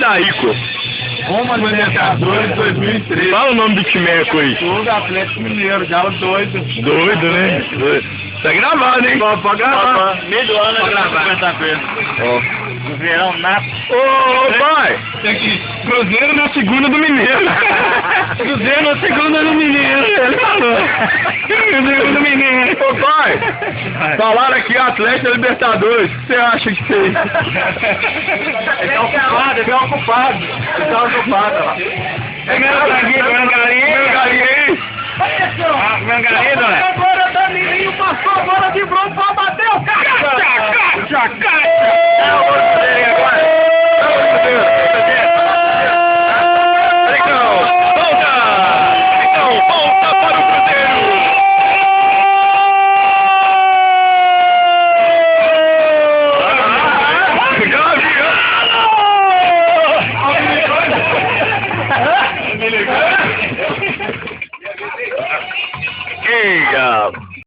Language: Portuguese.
tá rico. Roma Libertadores 2013. Fala o nome do timeco aí. Tudo Atlético Mineiro, Galo doido. Doido, né? Tá gravado, hein? Pode gravar. Meio do ano, Pode gravar. 50 vezes. Ó. No verão, nato. Ô, pai! Tem aqui, Cruzeiro na segunda do Mineiro. Cruzeiro na segunda do Mineiro. Ele falou. Cruzeiro do Mineiro. Ô, pai! Falaram aqui Atlético Libertadores. O que você acha que fez? Ele tá ocupado, ele tá ocupado. Ele tá ocupado, ó. Meu galinha aí! Meu galinha, né? Agora Danilinho passou a bola de bronze pra bater o cara. Hey,